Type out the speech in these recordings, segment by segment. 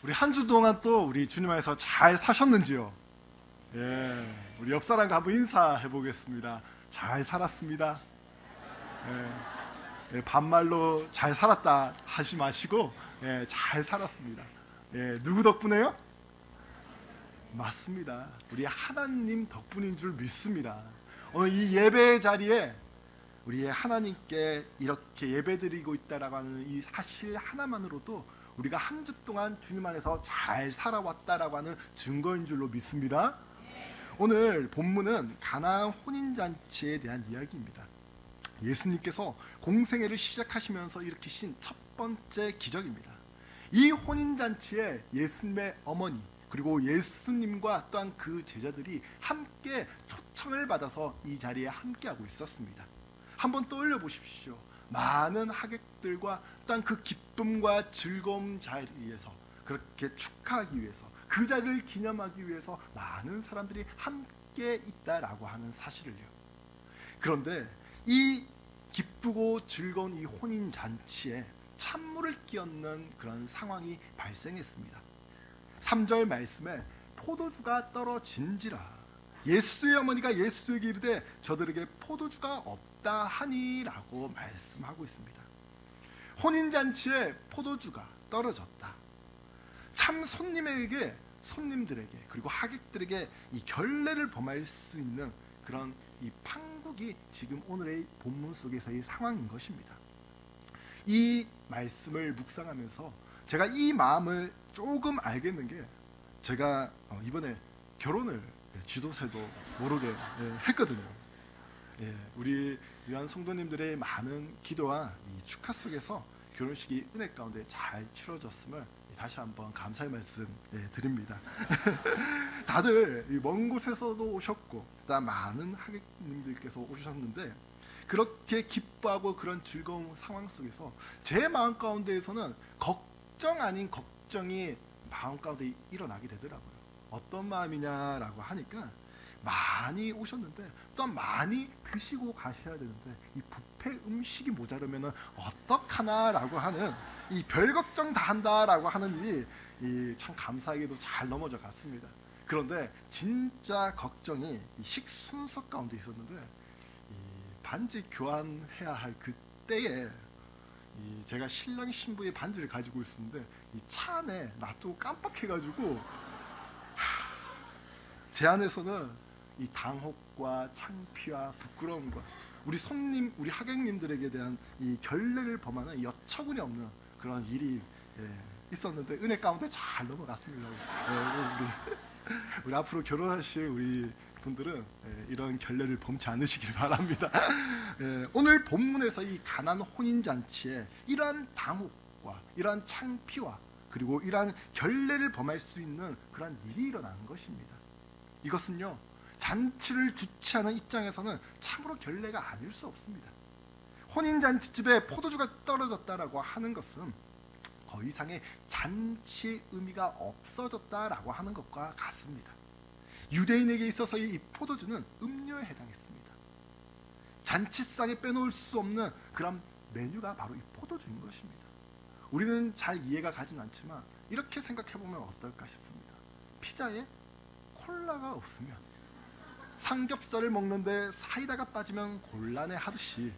우리 한 주 동안 또 우리 주님 안에서 잘 사셨는지요? 우리 옆 사람과 한번 인사해 보겠습니다. 잘 살았습니다. 반말로 잘 살았다 하지 마시고 잘 살았습니다. 누구 덕분에요? 맞습니다. 우리 하나님 덕분인 줄 믿습니다. 오늘 이 예배 자리에 우리 하나님께 이렇게 예배드리고 있다라고 하는 이 사실 하나만으로도 우리가 한 주 동안 주님 안에서 잘 살아왔다라고 하는 증거인 줄로 믿습니다. 오늘 본문은 가나안 혼인잔치에 대한 이야기입니다. 예수님께서 공생애를 시작하시면서 일으키신 첫 번째 기적입니다. 이 혼인잔치에 예수님의 어머니 그리고 예수님과 또한 그 제자들이 함께 초청을 받아서 이 자리에 함께하고 있었습니다. 한번 떠올려 보십시오. 많은 하객들과 또한 그 기쁨과 즐거움 자리에서 그렇게 축하하기 위해서 그 자리를 기념하기 위해서 많은 사람들이 함께 있다라고 하는 사실을요. 그런데 이 기쁘고 즐거운 이 혼인잔치에 찬물을 끼얹는 그런 상황이 발생했습니다. 3절 말씀에 포도주가 떨어진지라 예수의 어머니가 예수에게 이르되 저들에게 포도주가 없다 하니라고 말씀하고 있습니다. 혼인잔치에 포도주가 떨어졌다. 참 손님들에게 그리고 하객들에게 이 결례를 범할 수 있는 그런 이 판국이 지금 오늘의 본문 속에서의 상황인 것입니다. 이 말씀을 묵상하면서 제가 이 마음을 조금 알겠는 게 제가 이번에 결혼을 지도새도 모르게 했거든요. 우리 위안 성도님들의 많은 기도와 이 축하 속에서 결혼식이 은혜 가운데 잘 치러졌음을 다시 한번 감사의 말씀 드립니다. 다들 먼 곳에서도 오셨고 많은 하객님들께서 오셨는데 그렇게 기뻐하고 그런 즐거운 상황 속에서 제 마음 가운데에서는 걱정 아닌 걱정이 마음 가운데 일어나게 되더라고요. 어떤 마음이냐라고 하니까 많이 오셨는데 또 많이 드시고 가셔야 되는데 이 뷔페 음식이 모자르면 어떡하나라고 하는 이 별 걱정 다 한다라고 하는 일이 참 감사하게도 잘 넘어져 갔습니다. 그런데 진짜 걱정이 이 식순서 가운데 있었는데 이 반지 교환해야 할 그때에 제가 신랑 신부의 반지를 가지고 있었는데 이 차 안에 놔두고 깜빡해가지고 제 안에서는 이 당혹과 창피와 부끄러움과 우리 우리 하객님들에게 대한 이 결례를 범하는 여처구니 없는 그런 일이 있었는데 은혜 가운데 잘 넘어갔습니다. 우리 앞으로 결혼하실 우리 분들은 이런 결례를 범치 않으시길 바랍니다. 오늘 본문에서 이 가나안 혼인잔치에 이러한 당혹과 이러한 창피와 그리고 이러한 결례를 범할 수 있는 그런 일이 일어나는 것입니다. 이것은요 잔치를 주최하는 입장에서는 참으로 결례가 아닐 수 없습니다. 혼인잔치집에 포도주가 떨어졌다라고 하는 것은 더 이상의 잔치의 의미가 없어졌다라고 하는 것과 같습니다. 유대인에게 있어서 이 포도주는 음료에 해당했습니다. 잔치상에 빼놓을 수 없는 그런 메뉴가 바로 이 포도주인 것입니다. 우리는 잘 이해가 가진 않지만 이렇게 생각해보면 어떨까 싶습니다. 피자에 콜라가 없으면 삼겹살을 먹는데 사이다가 빠지면 곤란해 하듯이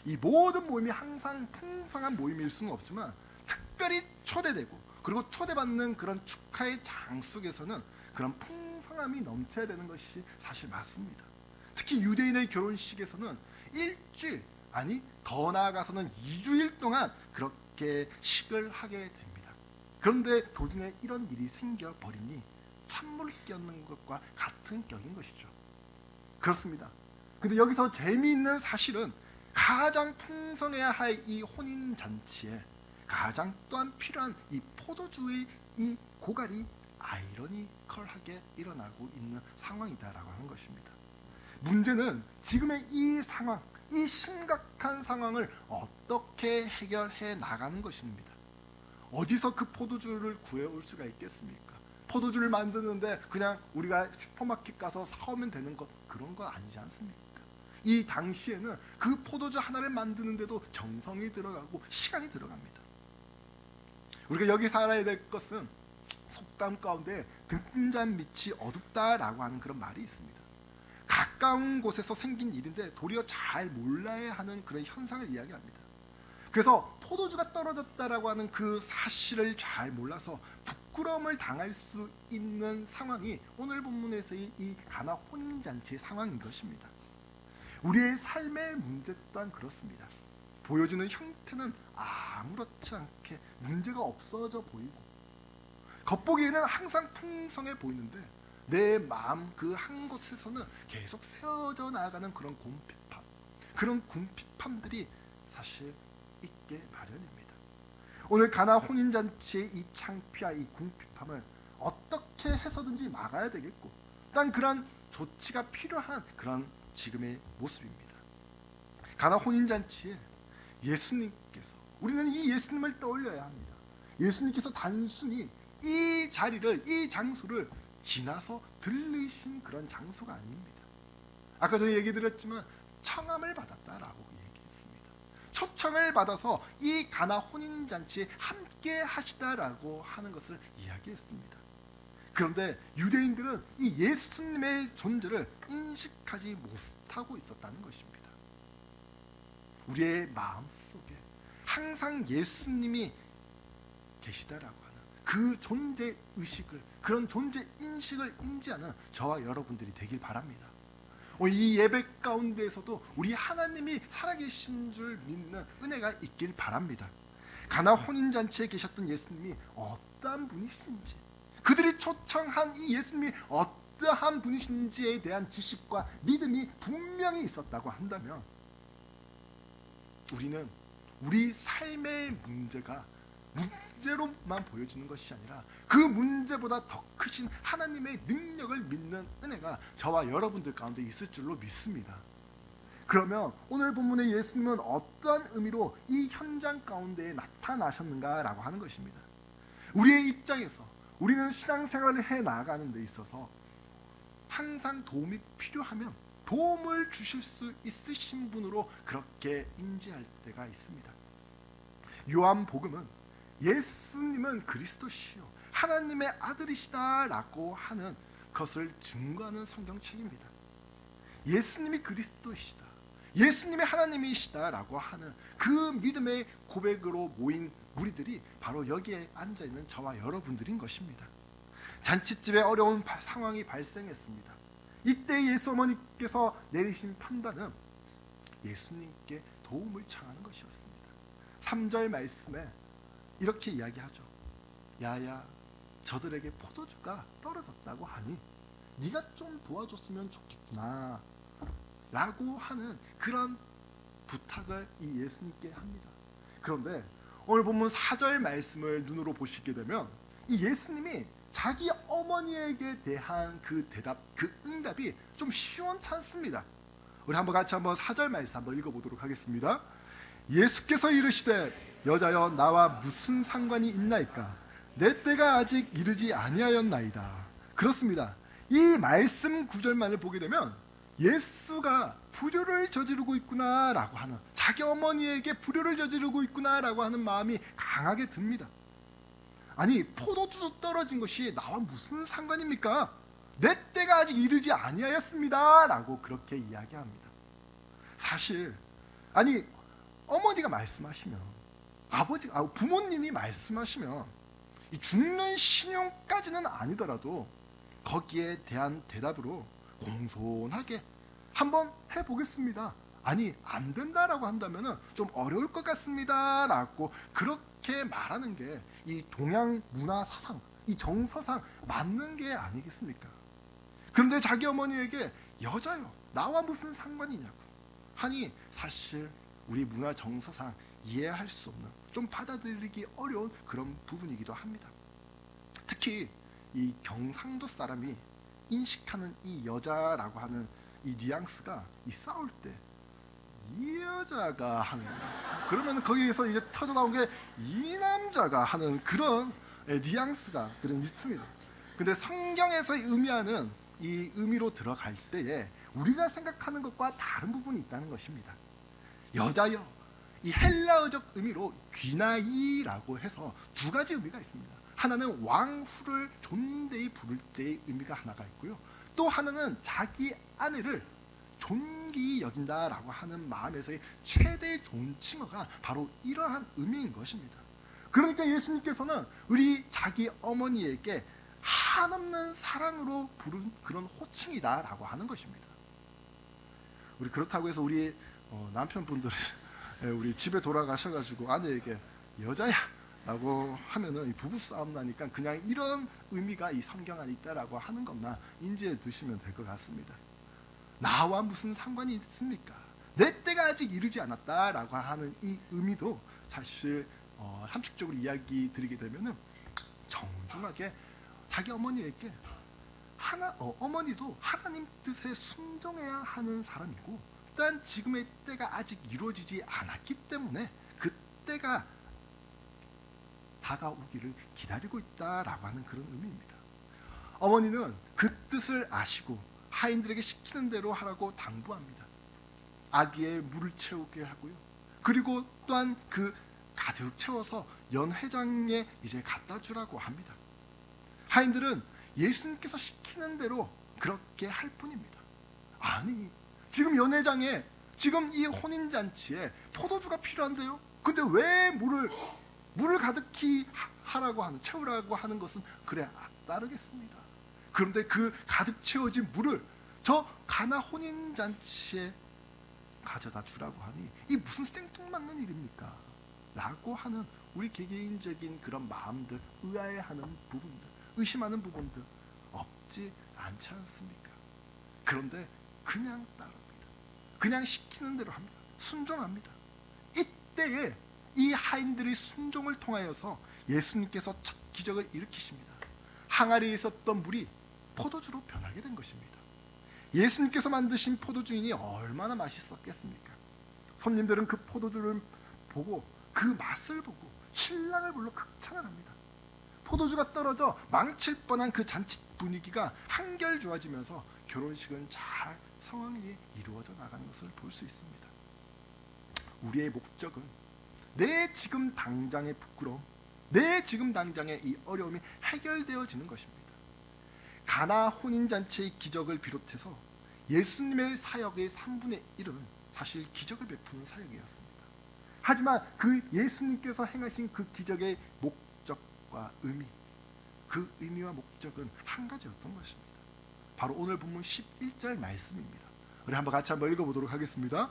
이 모든 모임이 항상 풍성한 모임일 수는 없지만 특별히 초대되고 그리고 초대받는 그런 축하의 장 속에서는 그런 풍성함이 넘쳐야 되는 것이 사실 맞습니다. 특히 유대인의 결혼식에서는 일주일 아니 더 나아가서는 2주일 동안 그렇게 식을 하게 됩니다. 그런데 도중에 이런 일이 생겨버리니 찬물을 끼얹는 것과 같은 격인 것이죠. 그렇습니다. 근데 여기서 재미있는 사실은 가장 풍성해야 할 이 혼인잔치에 가장 또한 필요한 이 포도주의 이 고갈이 아이러니컬하게 일어나고 있는 상황이다라고 하는 것입니다. 문제는 지금의 이 상황, 이 심각한 상황을 어떻게 해결해 나가는 것입니다. 어디서 그 포도주를 구해올 수가 있겠습니까? 포도주를 만드는데 그냥 우리가 슈퍼마켓 가서 사오면 되는 것 그런 거 아니지 않습니까? 이 당시에는 그 포도주 하나를 만드는데도 정성이 들어가고 시간이 들어갑니다. 우리가 여기서 알아야 될 것은 속담 가운데 등잔 밑이 어둡다라고 하는 그런 말이 있습니다. 가까운 곳에서 생긴 일인데 도리어 잘 몰라야 하는 그런 현상을 이야기합니다. 그래서 포도주가 떨어졌다라고 하는 그 사실을 잘 몰라서 부끄러움을 당할 수 있는 상황이 오늘 본문에서의 이 가나 혼인잔치의 상황인 것입니다. 우리의 삶의 문제 또한 그렇습니다. 보여지는 형태는 아무렇지 않게 문제가 없어져 보이고 겉보기에는 항상 풍성해 보이는데 내 마음 그 한 곳에서는 계속 세워져 나가는 그런 궁핍함, 그런 궁핍함들이 사실 있게 마련입니다. 오늘 가나 혼인잔치의 이 창피와 이 궁핍함을 어떻게 해서든지 막아야 되겠고 단 그런 조치가 필요한 그런 지금의 모습입니다. 가나 혼인잔치에 예수님께서, 우리는 이 예수님을 떠올려야 합니다. 예수님께서 단순히 이 자리를, 이 장소를 지나서 들리신 그런 장소가 아닙니다. 아까 전에 얘기 드렸지만 청함을 받았다라고 얘기했습니다. 초청을 받아서 이 가나 혼인잔치에 함께 하시다라고 하는 것을 이야기했습니다. 그런데 유대인들은 이 예수님의 존재를 인식하지 못하고 있었다는 것입니다. 우리의 마음속에 항상 예수님이 계시다라고 하는 그 존재 의식을, 그런 존재 인식을 인지하는 저와 여러분들이 되길 바랍니다. 이 예배 가운데에서도 우리 하나님이 살아계신 줄 믿는 은혜가 있길 바랍니다. 가나 혼인잔치에 계셨던 예수님이 어떠한 분이신지, 그들이 초청한 이 예수님이 어떠한 분이신지에 대한 지식과 믿음이 분명히 있었다고 한다면 우리는 우리 삶의 문제가 문제로만 보여지는 것이 아니라 그 문제보다 더 크신 하나님의 능력을 믿는 은혜가 저와 여러분들 가운데 있을 줄로 믿습니다. 그러면 오늘 본문의 예수님은 어떠한 의미로 이 현장 가운데에 나타나셨는가라고 하는 것입니다. 우리의 입장에서 우리는 신앙생활을 해나가는 데 있어서 항상 도움이 필요하면 도움을 주실 수 있으신 분으로 그렇게 인지할 때가 있습니다. 요한복음은 예수님은 그리스도시요 하나님의 아들이시다라고 하는 것을 증거하는 성경책입니다. 예수님이 그리스도이시다, 예수님이 하나님이시다라고 하는 그 믿음의 고백으로 모인 무리들이 바로 여기에 앉아있는 저와 여러분들인 것입니다. 잔치집에 어려운 상황이 발생했습니다. 이때 예수 어머니께서 내리신 판단은 예수님께 도움을 청하는 것이었습니다. 3절 말씀에 이렇게 이야기하죠. 야야, 저들에게 포도주가 떨어졌다고 하니 네가 좀 도와줬으면 좋겠구나 라고 하는 그런 부탁을 이 예수님께 합니다. 그런데 오늘 본문 4절 말씀을 눈으로 보시게 되면 이 예수님이 자기 어머니에게 대한 그 대답, 그 응답이 좀 시원찮습니다. 우리 같이 한번 4절 말씀 한번 읽어보도록 하겠습니다. 예수께서 이르시되 여자여 나와 무슨 상관이 있나이까? 내 때가 아직 이르지 아니하였나이다. 그렇습니다. 이 말씀 구절만을 보게 되면 예수가 불효를 저지르고 있구나라고 하는, 자기 어머니에게 불효를 저지르고 있구나라고 하는 마음이 강하게 듭니다. 아니, 포도주 떨어진 것이 나와 무슨 상관입니까? 내 때가 아직 이르지 아니하였습니다 라고 그렇게 이야기합니다. 사실 아니, 어머니가 말씀하시면, 부모님이 말씀하시면 이 죽는 신용까지는 아니더라도 거기에 대한 대답으로 공손하게 한번 해보겠습니다, 아니 안 된다라고 한다면 좀 어려울 것 같습니다 라고 그렇게 말하는 게 이 동양 문화 사상, 이 정서상 맞는 게 아니겠습니까? 그런데 자기 어머니에게 여자요 나와 무슨 상관이냐고 하니 사실 우리 문화 정서상 이해할 수 없는, 좀 받아들이기 어려운 그런 부분이기도 합니다. 특히 이 경상도 사람이 인식하는 이 여자라고 하는 이 뉘앙스가 이 싸울 때 이 여자가 하는, 그러면 거기에서 이제 터져 나온 게 이 남자가 하는 그런 뉘앙스가 그런 있습니다. 근데 성경에서 의미하는 이 의미로 들어갈 때에 우리가 생각하는 것과 다른 부분이 있다는 것입니다. 여자여, 이 헬라어적 의미로 귀나이라고 해서 두 가지 의미가 있습니다. 하나는 왕후를 존대히 부를 때의 의미가 하나가 있고요. 또 하나는 자기 아내를 존귀히 여긴다라고 하는 마음에서의 최대 존칭어가 바로 이러한 의미인 것입니다. 그러니까 예수님께서는 우리 자기 어머니에게 한없는 사랑으로 부른 그런 호칭이다라고 하는 것입니다. 우리 그렇다고 해서 우리 남편분들이 우리 집에 돌아가셔가지고 아내에게 여자야 라고 하면은 부부싸움 나니까 그냥 이런 의미가 이 성경 안에 있다라고 하는 것만 인지해 두시면 될 것 같습니다. 나와 무슨 상관이 있습니까? 내 때가 아직 이르지 않았다라고 하는 이 의미도 사실 함축적으로 이야기 드리게 되면은 정중하게 자기 어머니에게 어머니도 하나님 뜻에 순종해야 하는 사람이고, 또한 지금의 때가 아직 이루어지지 않았기 때문에 그 때가 다가오기를 기다리고 있다라고 하는 그런 의미입니다. 어머니는 그 뜻을 아시고 하인들에게 시키는 대로 하라고 당부합니다. 아기에 물을 채우게 하고요. 그리고 또한 그 가득 채워서 연회장에 이제 갖다 주라고 합니다. 하인들은 예수님께서 시키는 대로 그렇게 할 뿐입니다. 아니, 지금 연회장에, 지금 이 혼인잔치에 포도주가 필요한데요. 근데 왜 물을 가득히 하라고 하는, 채우라고 하는 것은 그래 따르겠습니다. 그런데 그 가득 채워진 물을 저 가나 혼인잔치에 가져다 주라고 하니 이 무슨 생뚱맞는 일입니까? 라고 하는 우리 개개인적인 그런 마음들, 의아해하는 부분들, 의심하는 부분들 없지 않지 않습니까? 그런데 그냥 따릅니다. 그냥 시키는 대로 합니다. 순종합니다. 이때에 이 하인들의 순종을 통하여서 예수님께서 첫 기적을 일으키십니다. 항아리에 있었던 물이 포도주로 변하게 된 것입니다. 예수님께서 만드신 포도주인이 얼마나 맛있었겠습니까? 손님들은 그 포도주를 보고 그 맛을 보고 신랑을 불러 극찬을 합니다. 포도주가 떨어져 망칠 뻔한 그 잔치 분위기가 한결 좋아지면서 결혼식은 잘 성황리에 이루어져 나가는 것을 볼 수 있습니다. 우리의 목적은 내 지금 당장의 부끄러움, 내 지금 당장의 이 어려움이 해결되어지는 것입니다. 가나 혼인잔치의 기적을 비롯해서 예수님의 사역의 3분의 1은 사실 기적을 베푸는 사역이었습니다. 하지만 그 예수님께서 행하신 그 기적의 목적과 의미, 그 의미와 목적은 한 가지였던 것입니다. 바로 오늘 본문 11절 말씀입니다. 우리 같이 한번 읽어보도록 하겠습니다.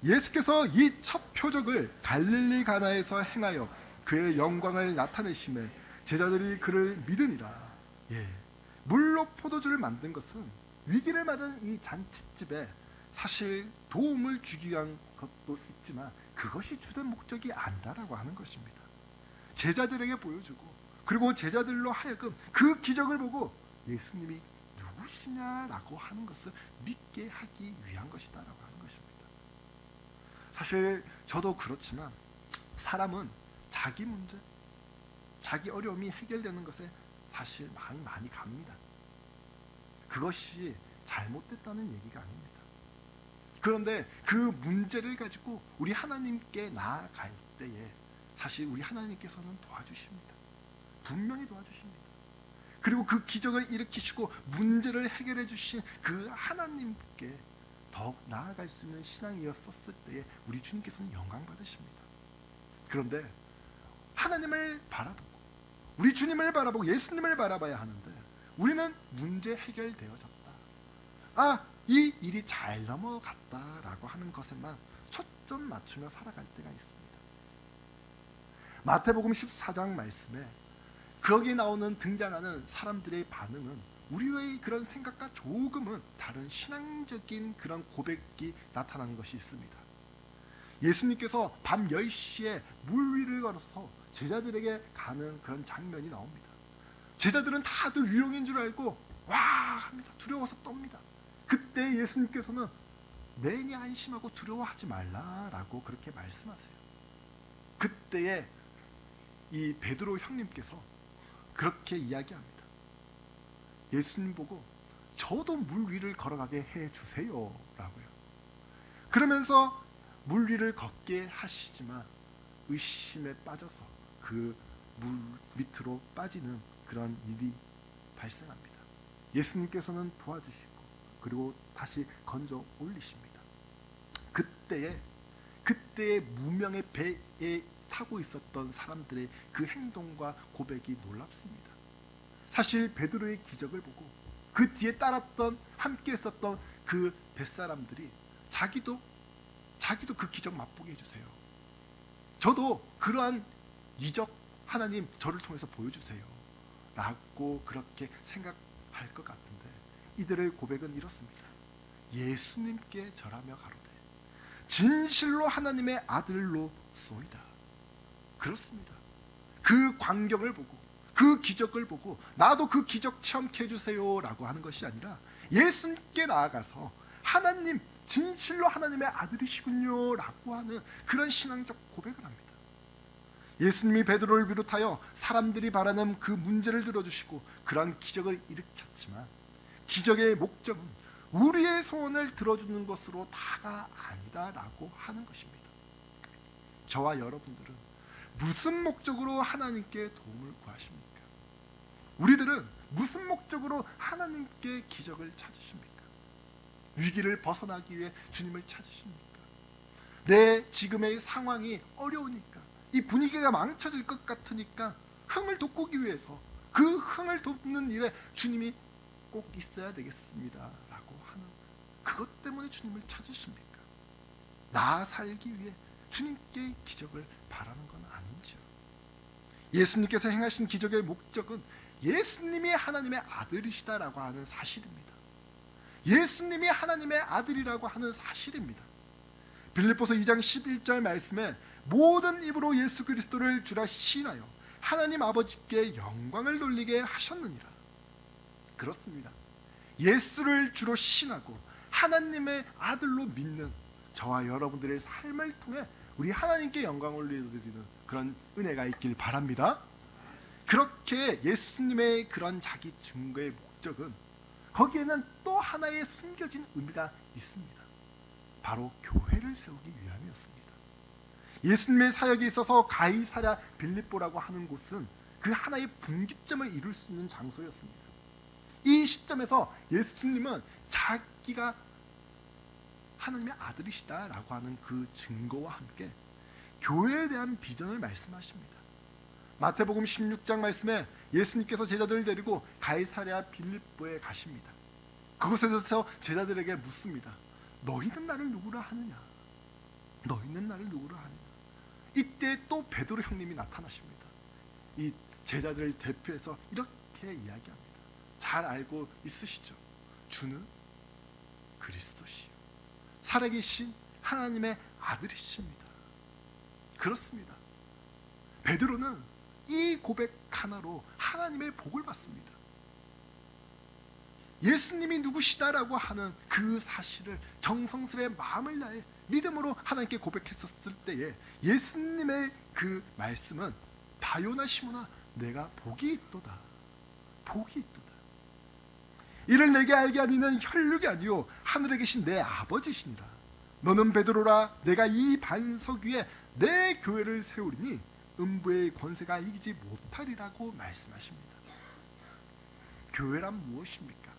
예수께서 이 첫 표적을 갈릴리 가나에서 행하여 그의 영광을 나타내심에 제자들이 그를 믿으니라. 물로 포도주를 만든 것은 위기를 맞은 이 잔치집에 사실 도움을 주기 위한 것도 있지만 그것이 주된 목적이 아니라고 하는 것입니다. 제자들에게 보여주고, 그리고 제자들로 하여금 그 기적을 보고 예수님이 누구시냐라고 하는 것을 믿게 하기 위한 것이다라고 하는 것입니다. 사실 저도 그렇지만 사람은 자기 문제, 자기 어려움이 해결되는 것에 사실 마음이 많이 갑니다. 그것이 잘못됐다는 얘기가 아닙니다. 그런데 그 문제를 가지고 우리 하나님께 나아갈 때에 사실 우리 하나님께서는 도와주십니다. 분명히 도와주십니다. 그리고 그 기적을 일으키시고 문제를 해결해 주신 그 하나님께 더욱 나아갈 수 있는 신앙이었었을 때에 우리 주님께서는 영광 받으십니다. 그런데 하나님을 바라보고 우리 주님을 바라보고 예수님을 바라봐야 하는데 우리는 문제 해결되어졌다, 이 일이 잘 넘어갔다라고 하는 것에만 초점 맞추며 살아갈 때가 있습니다. 마태복음 14장 말씀에 거기에 나오는 등장하는 사람들의 반응은 우리의 그런 생각과 조금은 다른 신앙적인 그런 고백이 나타나는 것이 있습니다. 예수님께서 밤 10시에 물 위를 걸어서 제자들에게 가는 그런 장면이 나옵니다. 제자들은 다들 유령인 줄 알고 와 합니다. 두려워서 떱니다. 그때 예수님께서는 내니 안심하고 두려워하지 말라라고 그렇게 말씀하세요. 그때에 이 베드로 형님께서 그렇게 이야기합니다. 예수님 보고 저도 물 위를 걸어가게 해주세요 라고요. 그러면서 물 위를 걷게 하시지만 의심에 빠져서 그 물 밑으로 빠지는 그런 일이 발생합니다. 예수님께서는 도와주시고 그리고 다시 건져 올리십니다. 그때의 무명의 배에 타고 있었던 사람들의 그 행동과 고백이 놀랍습니다. 사실 베드로의 기적을 보고 그 뒤에 따랐던 함께 했었던 그 뱃사람들이 자기도 그 기적 맛보게 해주세요. 저도 그러한 이적 하나님 저를 통해서 보여주세요 라고 그렇게 생각할 것 같은데, 이들의 고백은 이렇습니다. 예수님께 절하며 가로되 진실로 하나님의 아들로 쏘이다. 그렇습니다. 그 광경을 보고 그 기적을 보고 나도 그 기적 체험케 해주세요 라고 하는 것이 아니라 예수님께 나아가서 하나님 진실로 하나님의 아들이시군요 라고 하는 그런 신앙적 고백을 합니다. 예수님이 베드로를 비롯하여 사람들이 바라는 그 문제를 들어주시고 그런 기적을 일으켰지만 기적의 목적은 우리의 소원을 들어주는 것으로 다가 아니다라고 하는 것입니다. 저와 여러분들은 무슨 목적으로 하나님께 도움을 구하십니까? 우리들은 무슨 목적으로 하나님께 기적을 찾으십니까? 위기를 벗어나기 위해 주님을 찾으십니까? 내 지금의 상황이 어려우니까, 이 분위기가 망쳐질 것 같으니까 흥을 돋구기 위해서 그 흥을 돋는 일에 주님이 꼭 있어야 되겠습니다 라고 하는 그것 때문에 주님을 찾으십니까? 나 살기 위해 주님께 기적을 바라는 건 아닌지요? 예수님께서 행하신 기적의 목적은 예수님이 하나님의 아들이시다라고 하는 사실입니다. 예수님이 하나님의 아들이라고 하는 사실입니다. 빌립보서 2장 11절 말씀에 모든 입으로 예수 그리스도를 주라 시인하여 하나님 아버지께 영광을 돌리게 하셨느니라. 그렇습니다. 예수를 주로 신하고 하나님의 아들로 믿는 저와 여러분들의 삶을 통해 우리 하나님께 영광을 올려드리는 그런 은혜가 있길 바랍니다. 그렇게 예수님의 그런 자기 증거의 목적은 거기에는 또 하나의 숨겨진 의미가 있습니다. 바로 교회를 세우기 위함이었습니다. 예수님의 사역에 있어서 가이사랴 빌립보라고 하는 곳은 그 하나의 분기점을 이룰 수 있는 장소였습니다. 이 시점에서 예수님은 자기가 하나님의 아들이시다라고 하는 그 증거와 함께 교회에 대한 비전을 말씀하십니다. 마태복음 16장 말씀에 예수님께서 제자들을 데리고 가이사랴 빌립보에 가십니다. 그곳에서 제자들에게 묻습니다. 너희는 나를 누구라 하느냐? 너희는 나를 누구라 하느냐? 이때 또 베드로 형님이 나타나십니다. 이 제자들을 대표해서 이렇게 이야기합니다. 잘 알고 있으시죠? 주는 그리스도시요 살아계신 하나님의 아들이십니다. 그렇습니다. 베드로는 이 고백 하나로 하나님의 복을 받습니다. 예수님이 누구시다라고 하는 그 사실을 정성스레 마음을 다해 믿음으로 하나님께 고백했었을 때에 예수님의 그 말씀은 바요나 시모나 내가 복이 있도다. 복이 있도다. 이를 내게 알게 하니는 혈육이 아니요 하늘에 계신 내 아버지시니라. 너는 베드로라. 내가 이 반석 위에 내 교회를 세우리니 음부의 권세가 이기지 못하리라고 말씀하십니다. 교회란 무엇입니까?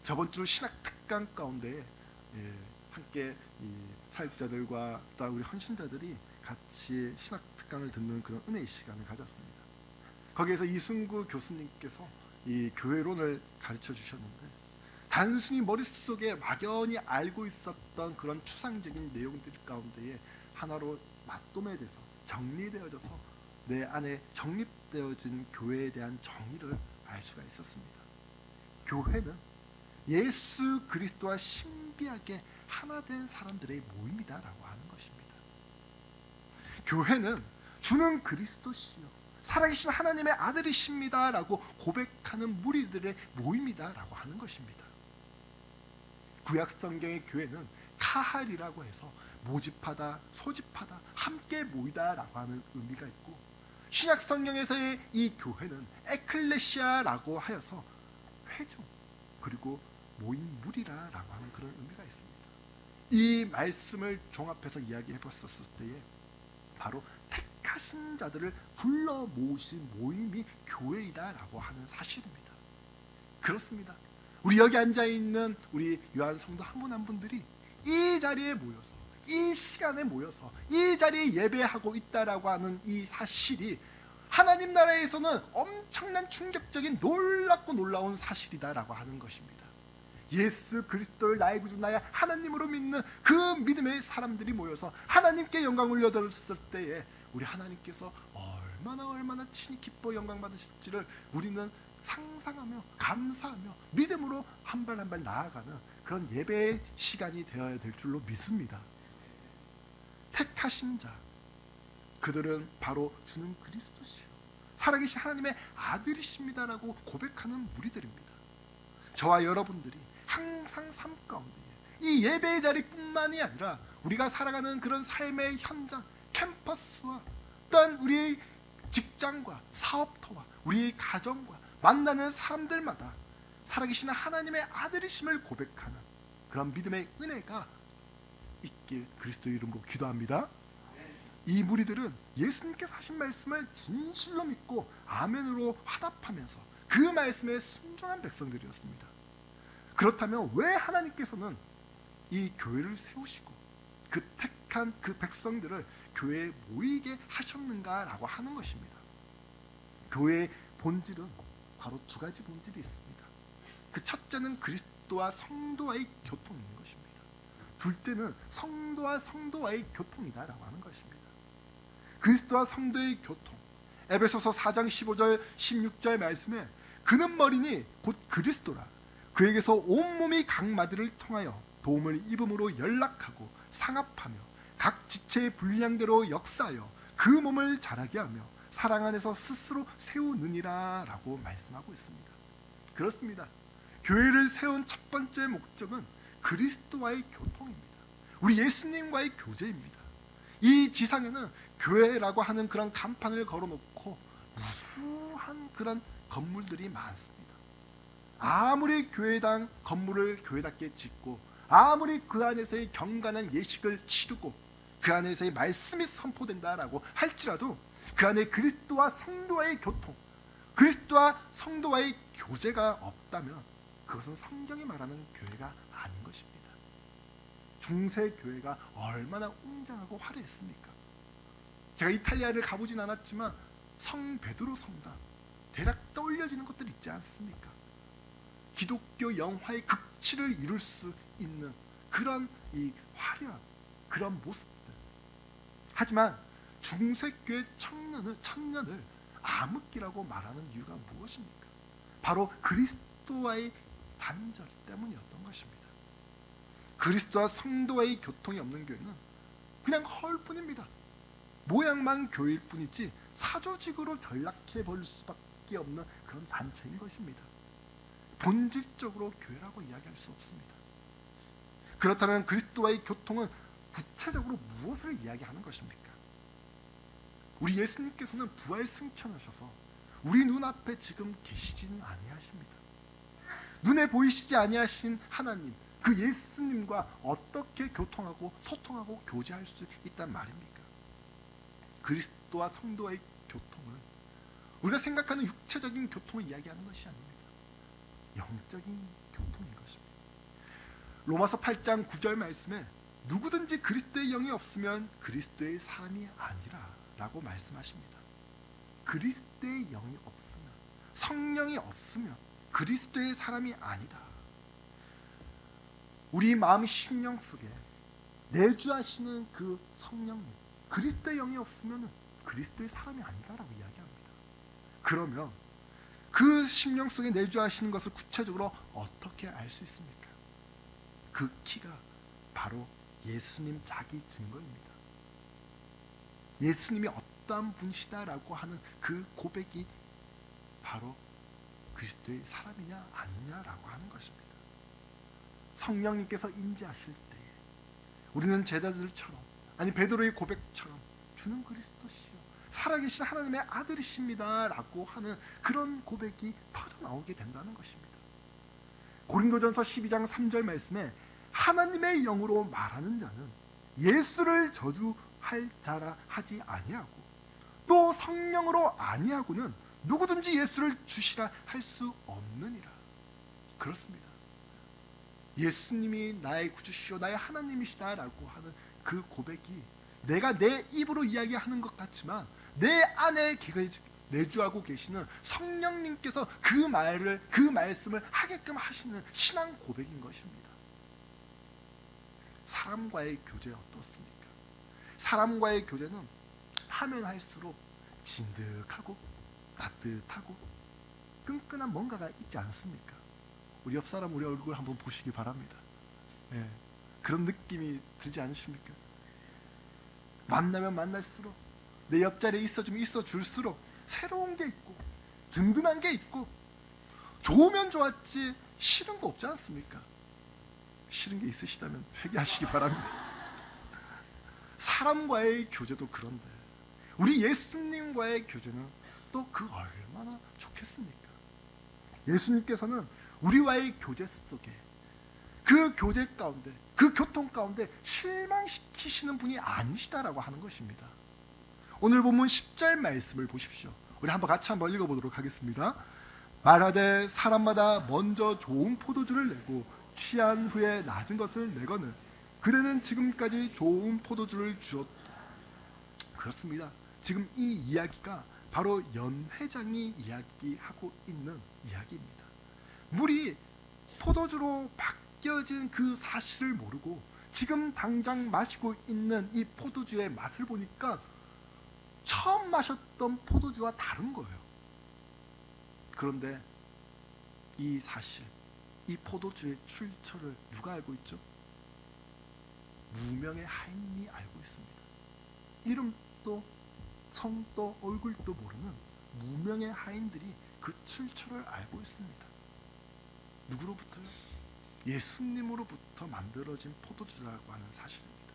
저번 주 신학 특강 가운데 함께 이 사역자들과 또 우리 헌신자들이 같이 신학 특강을 듣는 그런 은혜의 시간을 가졌습니다. 거기에서 이승구 교수님께서 이 교회론을 가르쳐 주셨는데, 단순히 머릿속에 막연히 알고 있었던 그런 추상적인 내용들 가운데에 하나로 맞도매돼서 정리되어져서 내 안에 정립되어진 교회에 대한 정의를 알 수가 있었습니다. 교회는 예수 그리스도와 신비하게 하나 된 사람들의 모임이다라고 하는 것입니다. 교회는 주는 그리스도시요 살아계신 하나님의 아들이십니다라고 고백하는 무리들의 모임이다라고 하는 것입니다. 구약 성경의 교회는 카할이라고 해서 모집하다, 소집하다, 함께 모이다라고 하는 의미가 있고, 신약 성경에서의 이 교회는 에클레시아라고 하여서 회중 그리고 모인 무리라라고 하는 그런 의미가 있습니다. 이 말씀을 종합해서 이야기해 봤었을 때에 바로 택하신 자들을 불러 모으신 모임이 교회이다라고 하는 사실입니다. 그렇습니다. 우리 여기 앉아있는 우리 요한 성도 한 분 한 분들이 이 자리에 모여서, 이 시간에 모여서 이 자리에 예배하고 있다라고 하는 이 사실이 하나님 나라에서는 엄청난 충격적인 놀랍고 놀라운 사실이다라고 하는 것입니다. 예수 그리스도를 나의 구주 나의 하나님으로 믿는 그 믿음의 사람들이 모여서 하나님께 영광을 올려드렸을 때에 우리 하나님께서 얼마나 친히 기뻐 영광 받으실지를 우리는 상상하며 감사하며 믿음으로 한 발 한 발 나아가는 그런 예배의 시간이 되어야 될 줄로 믿습니다. 택하신 자, 그들은 바로 주는 그리스도시요 살아계신 하나님의 아들이십니다라고 고백하는 무리들입니다. 저와 여러분들이 항상 삶 가운데 이 예배의 자리뿐만이 아니라 우리가 살아가는 그런 삶의 현장, 캠퍼스와 또한 우리의 직장과 사업터와 우리의 가정과 만나는 사람들마다 살아계신 하나님의 아들이심을 고백하는 그런 믿음의 은혜가 있길 그리스도 이름으로 기도합니다. 이 무리들은 예수님께서 하신 말씀을 진실로 믿고 아멘으로 화답하면서 그 말씀에 순종한 백성들이었습니다. 그렇다면 왜 하나님께서는 이 교회를 세우시고 그 택한 그 백성들을 교회에 모이게 하셨는가라고 하는 것입니다. 교회의 본질은 바로 두 가지 본질이 있습니다. 그 첫째는 그리스도와 성도와의 교통인 것입니다. 둘째는 성도와 성도와의 교통이다라고 하는 것입니다. 그리스도와 성도의 교통, 에베소서 4장 15절 16절 말씀에 그는 머리니 곧 그리스도라 그에게서 온몸이 각 마디를 통하여 도움을 입음으로 연락하고 상합하며 각 지체의 분량대로 역사하여 그 몸을 자라게 하며 사랑 안에서 스스로 세우느니라 라고 말씀하고 있습니다. 그렇습니다. 교회를 세운 첫 번째 목적은 그리스도와의 교통입니다. 우리 예수님과의 교제입니다. 이 지상에는 교회라고 하는 그런 간판을 걸어놓고 무수한 그런 건물들이 많습니다. 아무리 교회당 건물을 교회답게 짓고 아무리 그 안에서의 경건한 예식을 치르고 그 안에서의 말씀이 선포된다라고 할지라도 그 안에 그리스도와 성도와의 교통, 그리스도와 성도와의 교제가 없다면 그것은 성경이 말하는 교회가 아닌 것입니다. 중세 교회가 얼마나 웅장하고 화려했습니까? 제가 이탈리아를 가보진 않았지만 성 베드로 성당 대략 떠올려지는 것들 있지 않습니까? 기독교 영화의 극치를 이룰 수 있는 그런 이 화려한 그런 모습들. 하지만 중세교회 천년을 암흑기라고 말하는 이유가 무엇입니까? 바로 그리스도와의 단절 때문이었던 것입니다. 그리스도와 성도와의 교통이 없는 교회는 그냥 헐뿐입니다. 모양만 교회일 뿐이지 사조직으로 전락해 버릴 수밖에 없는 그런 단체인 것입니다. 본질적으로 교회라고 이야기할 수 없습니다. 그렇다면 그리스도와의 교통은 구체적으로 무엇을 이야기하는 것입니까? 우리 예수님께서는 부활 승천하셔서 우리 눈앞에 지금 계시지는 아니하십니다. 눈에 보이시지 아니하신 하나님, 그 예수님과 어떻게 교통하고 소통하고 교제할 수 있단 말입니까? 그리스도와 성도와의 교통은 우리가 생각하는 육체적인 교통을 이야기하는 것이 아닙니다. 영적인 교통인 것입니다. 로마서 8장 9절 말씀에 누구든지 그리스도의 영이 없으면 그리스도의 사람이 아니라 라고 말씀하십니다. 그리스도의 영이 없으면, 성령이 없으면 그리스도의 사람이 아니다. 우리 마음 심령 속에 내주하시는 그 성령님, 그리스도의 영이 없으면 그리스도의 사람이 아니다라고 이야기합니다. 그러면 그 심령 속에 내주하시는 것을 구체적으로 어떻게 알 수 있습니까? 그 키가 바로 예수님 자기 증거입니다. 예수님이 어떠한 분이시다라고 하는 그 고백이 바로 그리스도의 사람이냐 아니냐라고 하는 것입니다. 성령님께서 임재하실 때에 우리는 제자들처럼, 아니 베드로의 고백처럼 주는 그리스도시요 살아계신 하나님의 아들이십니다 라고 하는 그런 고백이 터져나오게 된다는 것입니다. 고린도전서 12장 3절 말씀에 하나님의 영으로 말하는 자는 예수를 저주할 자라 하지 아니하고 또 성령으로 아니하고는 누구든지 예수를 주시라 할 수 없느니라. 그렇습니다. 예수님이 나의 구주시오 나의 하나님이시다라고 하는 그 고백이 내가 내 입으로 이야기하는 것 같지만 내 안에 내주하고 계시는 성령님께서 그 말씀을 하게끔 하시는 신앙 고백인 것입니다. 사람과의 교제 어떻습니까? 사람과의 교제는 하면 할수록 진득하고 따뜻하고 끈끈한 뭔가가 있지 않습니까? 우리 옆 사람 우리 얼굴 한번 보시기 바랍니다. 네. 그런 느낌이 들지 않으십니까? 만나면 만날수록 내 옆자리에 있어주면 있어줄수록 새로운 게 있고 든든한 게 있고 좋으면 좋았지 싫은 거 없지 않습니까? 싫은 게 있으시다면 회개하시기 바랍니다. 사람과의 교제도 그런데 우리 예수님과의 교제는 또 그 얼마나 좋겠습니까? 예수님께서는 우리와의 교제 속에 그 교제 가운데 그 교통 가운데 실망시키시는 분이 아니시다라고 하는 것입니다. 오늘 본문 10절 말씀을 보십시오. 우리 같이 한번 읽어보도록 하겠습니다. 말하되 사람마다 먼저 좋은 포도주를 내고 취한 후에 낮은 것을 내거늘 그대는 지금까지 좋은 포도주를 주었다. 그렇습니다. 지금 이 이야기가 바로 연회장이 이야기하고 있는 이야기입니다. 물이 포도주로 바뀌어진 그 사실을 모르고 지금 당장 마시고 있는 이 포도주의 맛을 보니까 처음 마셨던 포도주와 다른 거예요. 그런데 이 사실, 이 포도주의 출처를 누가 알고 있죠? 무명의 하인이 알고 있습니다. 이름도 성도 얼굴도 모르는 무명의 하인들이 그 출처를 알고 있습니다. 누구로부터요? 예수님으로부터 만들어진 포도주라고 하는 사실입니다.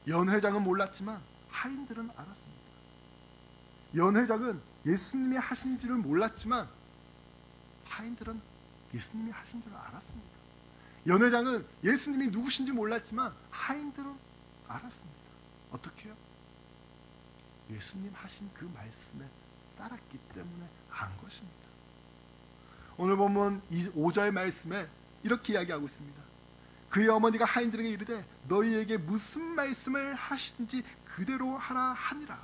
연회장은 몰랐지만 하인들은 알았습니다. 연회장은 예수님이 하신 줄은 몰랐지만 하인들은 예수님이 하신 줄을 알았습니다. 연회장은 예수님이 누구신지 몰랐지만 하인들은 알았습니다. 어떻게 해요? 예수님 하신 그 말씀에 따랐기 때문에 안 것입니다. 오늘 보면 5절 말씀에 이렇게 이야기하고 있습니다. 그의 어머니가 하인들에게 이르되 너희에게 무슨 말씀을 하시든지 그대로 하라 하니라.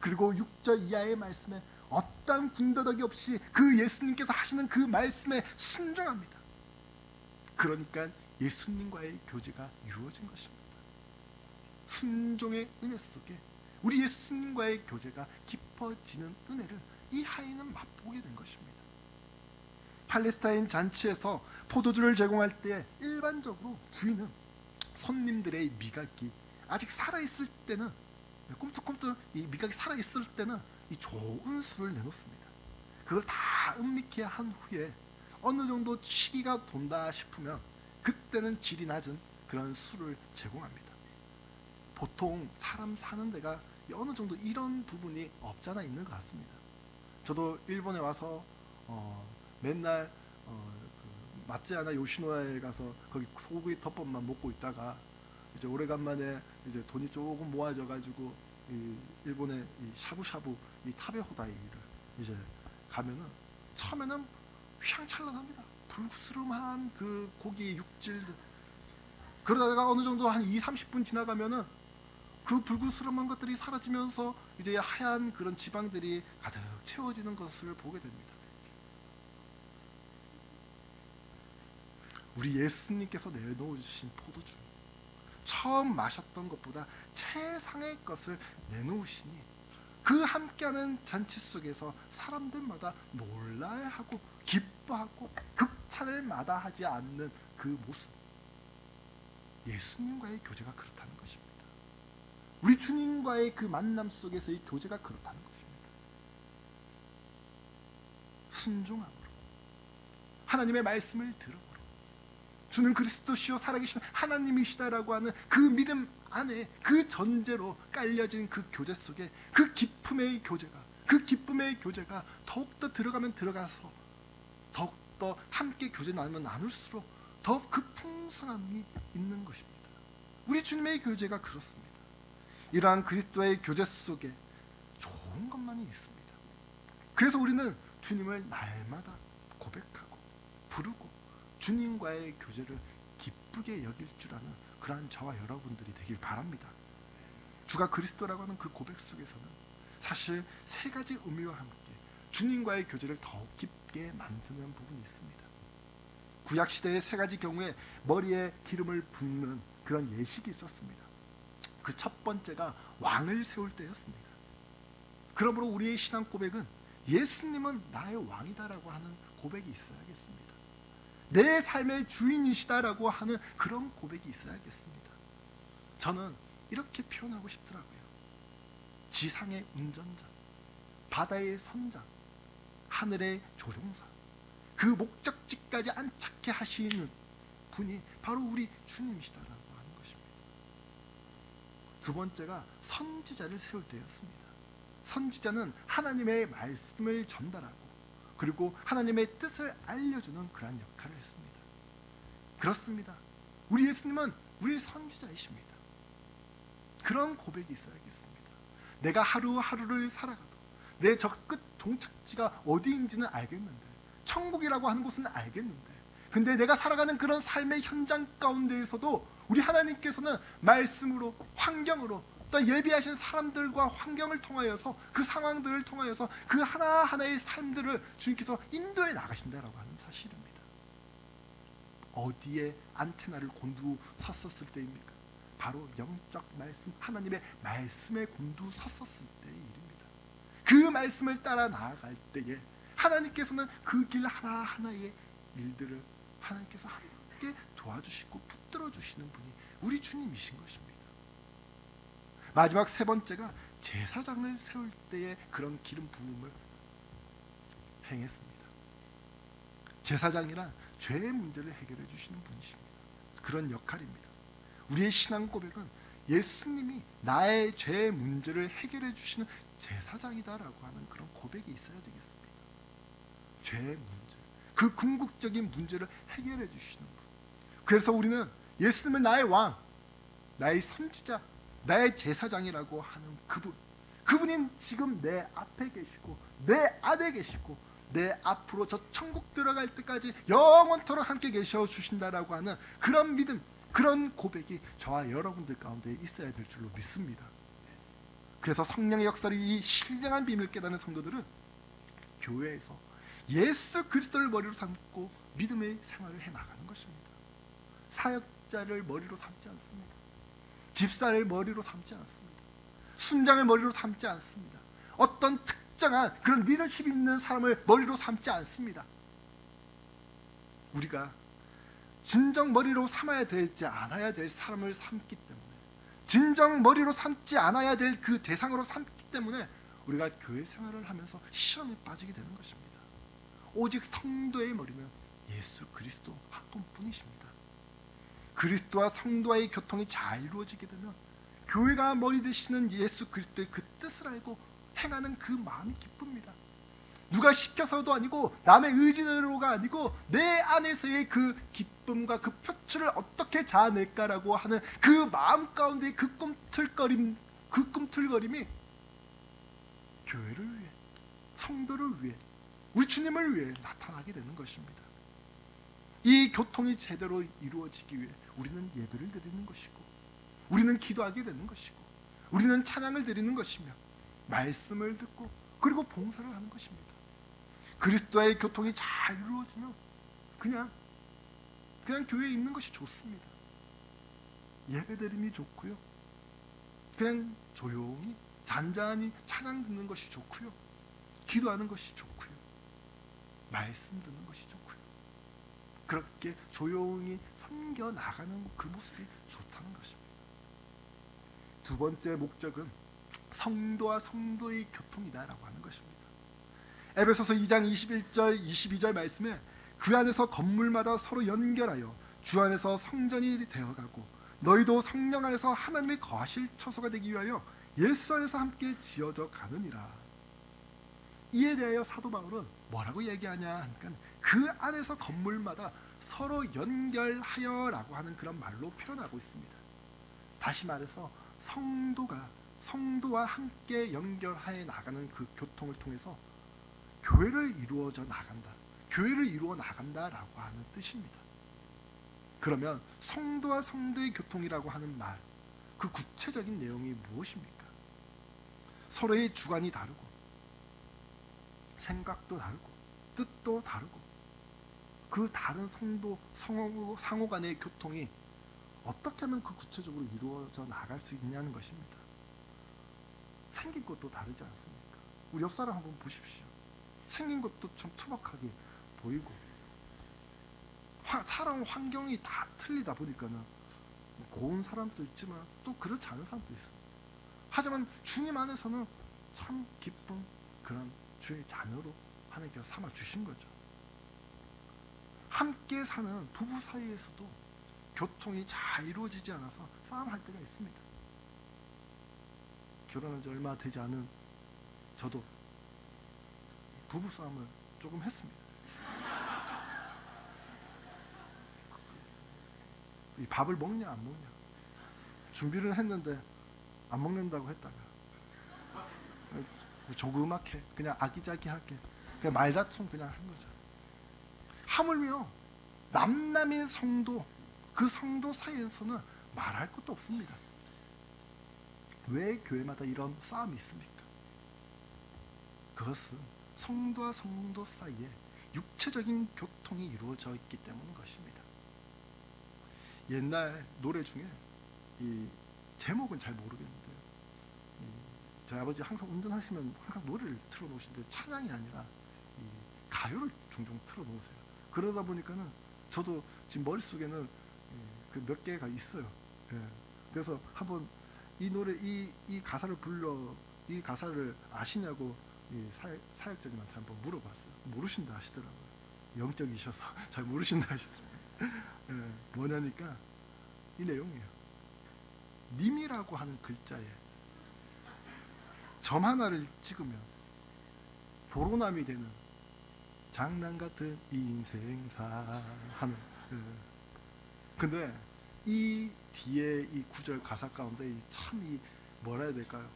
그리고 6절 이하의 말씀에 어떠한 군더더기 없이 그 예수님께서 하시는 그 말씀에 순종합니다. 그러니까 예수님과의 교제가 이루어진 것입니다. 순종의 은혜 속에 우리 예수님과의 교제가 깊어지는 은혜를 이 하인은 맛보게 된 것입니다. 팔레스타인 잔치에서 포도주를 제공할 때 일반적으로 주인은 손님들의 미각이 아직 살아있을 때는 꿈틀꿈틀 이 미각이 살아있을 때는 이 좋은 술을 내놓습니다. 그걸 다 음미케 한 후에 어느 정도 시기가 돈다 싶으면 그때는 질이 낮은 그런 술을 제공합니다. 보통 사람 사는 데가 어느 정도 이런 부분이 없잖아 있는 것 같습니다. 저도 일본에 와서 맨날 그 마츠야나 요시노야에 가서 거기 소고기 덮밥만 먹고 있다가 이제 오래간만에 이제 돈이 조금 모아져 가지고 이 일본의 이 샤브샤브 이 타베호다이를 이제 가면은 처음에는 휘황찬란합니다. 불스름한 그 고기의 육질들. 그러다가 어느 정도 한 20-30분 지나가면은 그 불구스름한 것들이 사라지면서 이제 하얀 그런 지방들이 가득 채워지는 것을 보게 됩니다. 우리 예수님께서 내놓으신 포도주, 처음 마셨던 것보다 최상의 것을 내놓으시니 그 함께하는 잔치 속에서 사람들마다 놀라하고 기뻐하고 극찬을 마다하지 않는 그 모습, 예수님과의 교제가 그렇다는 것입니다. 우리 주님과의 그 만남 속에서의 교제가 그렇다는 것입니다. 순종함으로, 하나님의 말씀을 들음으로, 주는 그리스도시요 살아계신 하나님이시다라고 하는 그 믿음 안에 그 전제로 깔려진 그 교제 속에 그 기쁨의 교제가 더욱더 들어가면 들어가서 더욱더 함께 교제 나누면 나눌수록 더욱 그 풍성함이 있는 것입니다. 우리 주님의 교제가 그렇습니다. 이러한 그리스도의 교제 속에 좋은 것만이 있습니다. 그래서 우리는 주님을 날마다 고백하고 부르고 주님과의 교제를 기쁘게 여길 줄 아는 그러한 저와 여러분들이 되길 바랍니다. 주가 그리스도라고 하는 그 고백 속에서는 사실 세 가지 의미와 함께 주님과의 교제를 더욱 깊게 만드는 부분이 있습니다. 구약시대의 세 가지 경우에 머리에 기름을 붓는 그런 예식이 있었습니다. 그 첫 번째가 왕을 세울 때였습니다. 그러므로 우리의 신앙 고백은 예수님은 나의 왕이다라고 하는 고백이 있어야겠습니다. 내 삶의 주인이시다라고 하는 그런 고백이 있어야겠습니다. 저는 이렇게 표현하고 싶더라고요. 지상의 운전자, 바다의 선장, 하늘의 조종사, 그 목적지까지 안착해 하시는 분이 바로 우리 주님이시다라고 하는 것입니다. 두 번째가 선지자를 세울 때였습니다. 선지자는 하나님의 말씀을 전달하고 그리고 하나님의 뜻을 알려주는 그러한 역할을 했습니다. 그렇습니다. 우리 예수님은 우리의 선지자이십니다. 그런 고백이 있어야겠습니다. 내가 하루하루를 살아가도 내 저 끝 종착지가 어디인지는 알겠는데, 천국이라고 하는 곳은 알겠는데, 근데 내가 살아가는 그런 삶의 현장 가운데에서도 우리 하나님께서는 말씀으로, 환경으로, 또 예비하신 사람들과 환경을 통하여서 그 상황들을 통하여서 그 하나하나의 삶들을 주님께서 인도해 나가신다라고 하는 사실입니다. 어디에 안테나를 곤두 섰었을 때입니까? 바로 영적 말씀, 하나님의 말씀에 곤두 섰었을 때의 일입니다. 그 말씀을 따라 나아갈 때에 하나님께서는 그 길 하나하나의 일들을 하나님께서 함께 도와주시고 붙들어 주시는 분이 우리 주님이신 것입니다. 마지막 세 번째가 제사장을 세울 때의 그런 기름 부음을 행했습니다. 제사장이란 죄의 문제를 해결해 주시는 분이십니다. 그런 역할입니다. 우리의 신앙 고백은 예수님이 나의 죄의 문제를 해결해 주시는 제사장이다라고 하는 그런 고백이 있어야 되겠습니다. 죄의 문제, 그 궁극적인 문제를 해결해 주시는 분. 그래서 우리는 예수님을 나의 왕, 나의 선지자, 나의 제사장이라고 하는 그분이 지금 내 앞에 계시고 내 안에 계시고 내 앞으로 저 천국 들어갈 때까지 영원토록 함께 계셔 주신다라고 하는 그런 믿음, 그런 고백이 저와 여러분들 가운데 있어야 될 줄로 믿습니다. 그래서 성령의 역사를 이 신령한 비밀을 깨닫는 성도들은 교회에서 예수 그리스도를 머리로 삼고 믿음의 생활을 해나가는 것입니다. 사역자를 머리로 삼지 않습니다. 집사를 머리로 삼지 않습니다. 순장을 머리로 삼지 않습니다. 어떤 특정한 그런 리더십이 있는 사람을 머리로 삼지 않습니다. 우리가 진정 머리로 삼아야 되지 않아야 될 사람을 삼기 때문에, 진정 머리로 삼지 않아야 될 그 대상으로 삼기 때문에 우리가 교회 생활을 하면서 시험에 빠지게 되는 것입니다. 오직 성도의 머리는 예수 그리스도 한 분뿐이십니다. 그리스도와 성도와의 교통이 잘 이루어지게 되면 교회가 머리 되시는 예수 그리스도의 그 뜻을 알고 행하는 그 마음이 기쁩니다. 누가 시켜서도 아니고 남의 의지로가 아니고 내 안에서의 그 기쁨과 그 표출을 어떻게 자아낼까라고 하는 그 마음 가운데 그 꿈틀거림이 교회를 위해, 성도를 위해, 우리 주님을 위해 나타나게 되는 것입니다. 이 교통이 제대로 이루어지기 위해 우리는 예배를 드리는 것이고, 우리는 기도하게 되는 것이고, 우리는 찬양을 드리는 것이며, 말씀을 듣고 그리고 봉사를 하는 것입니다. 그리스도의 교통이 잘 이루어지면 그냥 교회에 있는 것이 좋습니다. 예배드림이 좋고요, 그냥 조용히 잔잔히 찬양 듣는 것이 좋고요, 기도하는 것이 좋고요, 말씀 듣는 것이 좋고요, 그렇게 조용히 섬겨 나가는 그 모습이 좋다는 것입니다. 두 번째 목적은 성도와 성도의 교통이다라고 하는 것입니다. 에베소서 2장 21절 22절 말씀에 그 안에서 건물마다 서로 연결하여 주 안에서 성전이 되어가고 너희도 성령 안에서 하나님의 거하실 처소가 되기 위하여 예수 안에서 함께 지어져 가느니라. 이에 대하여 사도 바울은 뭐라고 얘기하냐 하니까 그 안에서 건물마다 서로 연결하여라고 하는 그런 말로 표현하고 있습니다. 다시 말해서 성도가 성도와 함께 연결하여 나가는 그 교통을 통해서 교회를 이루어져 나간다. 교회를 이루어 나간다라고 하는 뜻입니다. 그러면 성도와 성도의 교통이라고 하는 말, 그 구체적인 내용이 무엇입니까? 서로의 주관이 다르고 생각도 다르고 뜻도 다르고 그 다른 성도 상호 간의 교통이 어떻게 하면 그 구체적으로 이루어져 나갈 수 있냐는 것입니다. 생긴 것도 다르지 않습니까? 우리 옆 사람 한번 보십시오. 생긴 것도 참 투박하게 보이고 살아온 환경이 다 틀리다 보니까는 고운 사람도 있지만 또 그렇지 않은 사람도 있어요. 하지만 주님 안에서는 참 기쁜 그런 주의 자녀로 하나님께서 삼아 주신 거죠. 함께 사는 부부 사이에서도 교통이 잘 이루어지지 않아서 싸움할 때가 있습니다. 결혼한 지 얼마 되지 않은 저도 부부 싸움을 조금 했습니다. 이 밥을 먹냐 안 먹냐 준비를 했는데 안 먹는다고 했다가 조그맣게 그냥 아기자기하게 그냥 말다툼 그냥 한 거죠. 하물며 남남의 성도, 그 성도 사이에서는 말할 것도 없습니다. 왜 교회마다 이런 싸움이 있습니까? 그것은 성도와 성도 사이에 육체적인 교통이 이루어져 있기 때문인 것입니다. 옛날 노래 중에 이 제목은 잘 모르겠는데 저희 아버지 항상 운전하시면 항상 노래를 틀어놓으시는데 찬양이 아니라 이 가요를 종종 틀어놓으세요. 그러다 보니까는 저도 지금 머릿속에는 그 몇 개가 있어요. 예. 그래서 한번 이 노래 이 가사를 이 가사를 아시냐고 이 사역자님한테 한번 물어봤어요. 모르신다 하시더라고요. 영적이셔서 잘 모르신다 하시더라고요. 예. 뭐냐니까 이 내용이에요. 님이라고 하는 글자에 점 하나를 찍으면 도로남이 되는 장난 같은 인생사 하는. 근데 이 뒤에 이 구절 가사 가운데 참 뭐라 해야 될까요?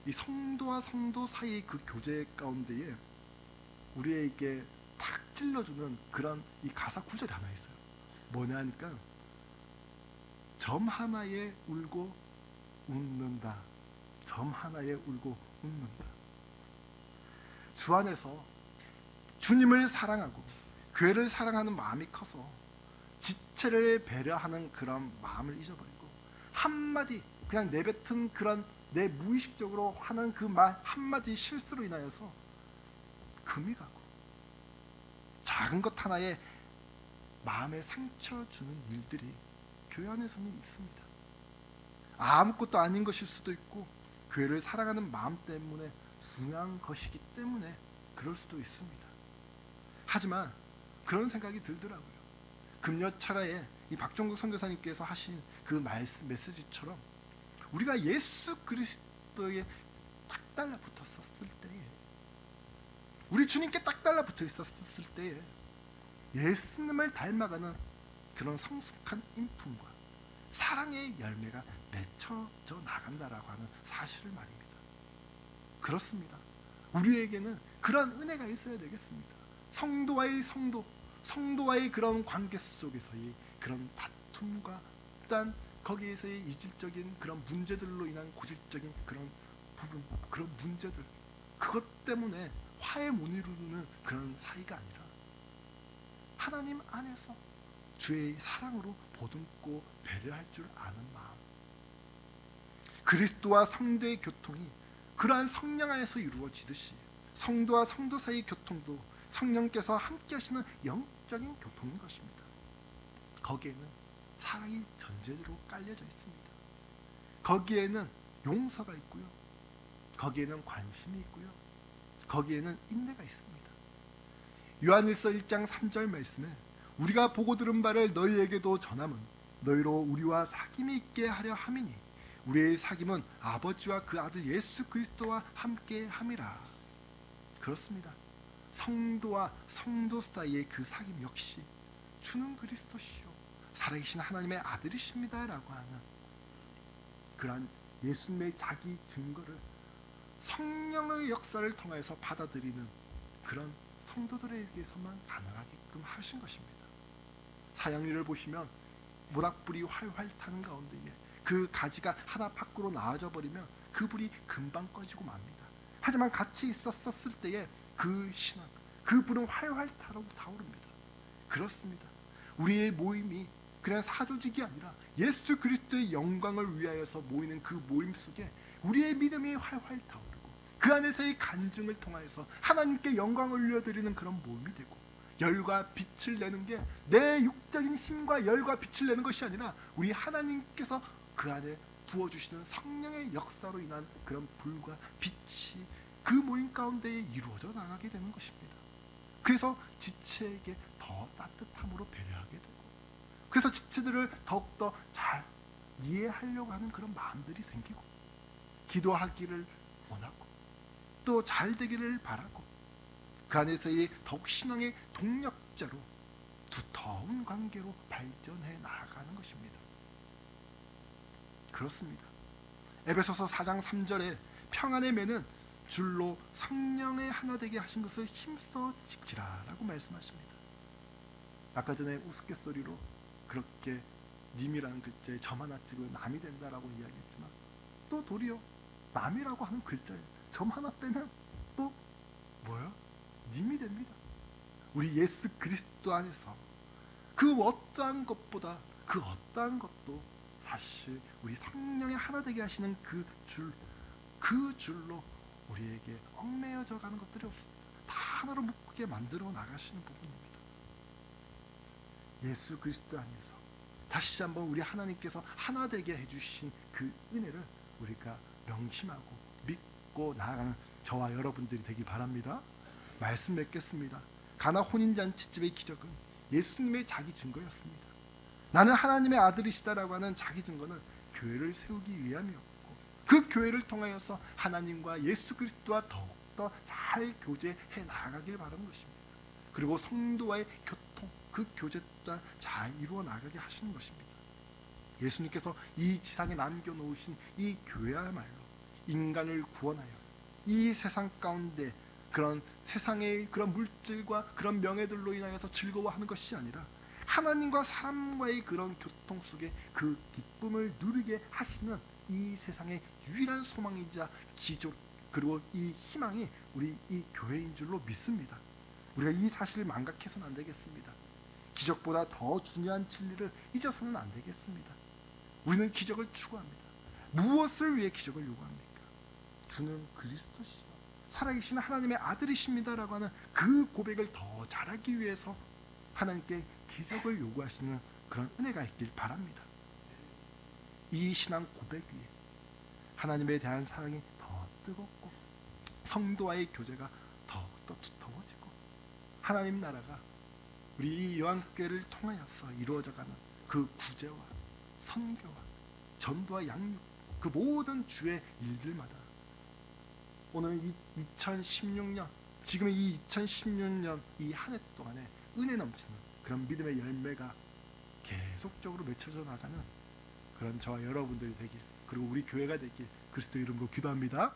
이 성도와 성도 사이의 그 교제 가운데에 우리에게 탁 찔러주는 그런 이 가사 구절이 하나 있어요. 뭐냐 하니까 점 하나에 울고 웃는다. 점 하나에 울고 웃는다. 주 안에서 주님을 사랑하고 교회를 사랑하는 마음이 커서 지체를 배려하는 그런 마음을 잊어버리고 한마디 그냥 내뱉은 그런 내 무의식적으로 하는 그 말 한마디 실수로 인하여서 금이 가고 작은 것 하나에 마음에 상처 주는 일들이 교회 안에서는 있습니다. 아무것도 아닌 것일 수도 있고 교회를 사랑하는 마음 때문에 중요한 것이기 때문에 그럴 수도 있습니다. 하지만 그런 생각이 들더라고요. 금요철야에 이 박종국 선교사님께서 하신 그 메시지처럼 우리가 예수 그리스도에 딱 달라붙었을 때에 우리 주님께 딱 달라붙어 있었을 때에 예수님을 닮아가는 그런 성숙한 인품과 사랑의 열매가 맺혀져 나간다라고 하는 사실을 말입니다. 그렇습니다. 우리에게는 그런 은혜가 있어야 되겠습니다. 성도와의 성도와의 그런 관계 속에서의 그런 다툼과 단 거기에서의 이질적인 그런 문제들로 인한 고질적인 그런 부분, 그런 문제들, 그것 때문에 화해 못 이루는 그런 사이가 아니라 하나님 안에서 주의 사랑으로 보듬고 배려할 줄 아는 마음, 그리스도와 성도의 교통이 그러한 성령 안에서 이루어지듯이 성도와 성도 사이의 교통도 성령께서 함께 하시는 영적인 교통인 것입니다. 거기에는 사랑이 전제로 깔려져 있습니다. 거기에는 용서가 있고요, 거기에는 관심이 있고요, 거기에는 인내가 있습니다. 요한일서 1장 3절 말씀에 우리가 보고 들은 바를 너희에게도 전함은 너희로 우리와 사귐이 있게 하려 함이니 우리의 사귐은 아버지와 그 아들 예수 그리스도와 함께 함이라. 그렇습니다. 성도와 성도 사이의 그 사귐 역시 주는 그리스도시요 살아계신 하나님의 아들이십니다 라고 하는 그러한 예수님의 자기 증거를 성령의 역사를 통해서 받아들이는 그런 성도들에게서만 가능하게끔 하신 것입니다. 사양리를 보시면 모닥불이 활활 타는 가운데에 그 가지가 하나 밖으로 나와져 버리면 그 불이 금방 꺼지고 맙니다. 하지만 같이 있었을 때에 그 신앙, 그 불은 활활 타오릅니다. 그렇습니다. 우리의 모임이 그냥 사조직이 아니라 예수 그리스도의 영광을 위하여서 모이는 그 모임 속에 우리의 믿음이 활활 타오르고 그 안에서의 간증을 통하여서 하나님께 영광을 올려드리는 그런 모임이 되고, 열과 빛을 내는 게 내 육적인 힘과 열과 빛을 내는 것이 아니라 우리 하나님께서 그 안에 부어주시는 성령의 역사로 인한 그런 불과 빛이 그 모임 가운데에 이루어져 나가게 되는 것입니다. 그래서 지체에게 더 따뜻함으로 배려하게 되고, 그래서 지체들을 더욱더 잘 이해하려고 하는 그런 마음들이 생기고, 기도하기를 원하고 또 잘 되기를 바라고, 그 안에서의 더욱 신앙의 동력자로 두터운 관계로 발전해 나아가는 것입니다. 그렇습니다. 에베소서 4장 3절에 평안의 매는 줄로 성령의 하나 되게 하신 것을 힘써 지키라 라고 말씀하십니다. 아까 전에 우스갯소리로 그렇게 님이라는 글자에 점 하나 찍으면 남이 된다라고 이야기했지만, 또 도리어 남이라고 하는 글자에 점 하나 빼면 또 뭐예요? 님이 됩니다. 우리 예수 그리스도 안에서 그 어떠한 것보다 그 어떠한 것도 사실 우리 성령의 하나 되게 하시는 그 줄로 우리에게 얽매여져 가는 것들이 없습니다. 다 하나로 묶게 만들어 나가시는 부분입니다. 예수 그리스도 안에서 다시 한번 우리 하나님께서 하나 되게 해주신 그 은혜를 우리가 명심하고 믿고 나아가는 저와 여러분들이 되기 바랍니다. 말씀 맺겠습니다. 가나 혼인잔치집의 기적은 예수님의 자기 증거였습니다. 나는 하나님의 아들이시다라고 하는 자기 증거는 교회를 세우기 위함이었고, 그 교회를 통하여서 하나님과 예수 그리스도와 더욱더 잘 교제해 나가길 바라는 것입니다. 그리고 성도와의 교통, 그 교제 또한 잘 이루어 나가게 하시는 것입니다. 예수님께서 이 지상에 남겨놓으신 이 교회야말로 인간을 구원하여 이 세상 가운데 그런 세상의 그런 물질과 그런 명예들로 인하여서 즐거워하는 것이 아니라 하나님과 사람과의 그런 교통 속에 그 기쁨을 누리게 하시는 이 세상의 유일한 소망이자 기적, 그리고 이 희망이 우리 이 교회인 줄로 믿습니다. 우리가 이 사실을 망각해서는 안 되겠습니다. 기적보다 더 중요한 진리를 잊어서는 안 되겠습니다. 우리는 기적을 추구합니다. 무엇을 위해 기적을 요구합니까? 주는 그리스도시요 살아계신 하나님의 아들이십니다라고 하는 그 고백을 더 잘하기 위해서 하나님께 기적을 요구하시는 그런 은혜가 있길 바랍니다. 이 신앙 고백 위에 하나님에 대한 사랑이 더 뜨겁고 성도와의 교제가 더욱더 두터워지고, 하나님 나라가 우리 이 요한교회를 통하여서 이루어져가는 그 구제와 선교와 전도와 양육, 그 모든 주의 일들마다 오늘 2016년, 지금 이 2016년 이 한 해 동안에 은혜 넘치는 그런 믿음의 열매가 계속적으로 맺혀져 나가는 그런 저와 여러분들이 되길, 그리고 우리 교회가 되길 그리스도 이름으로 기도합니다.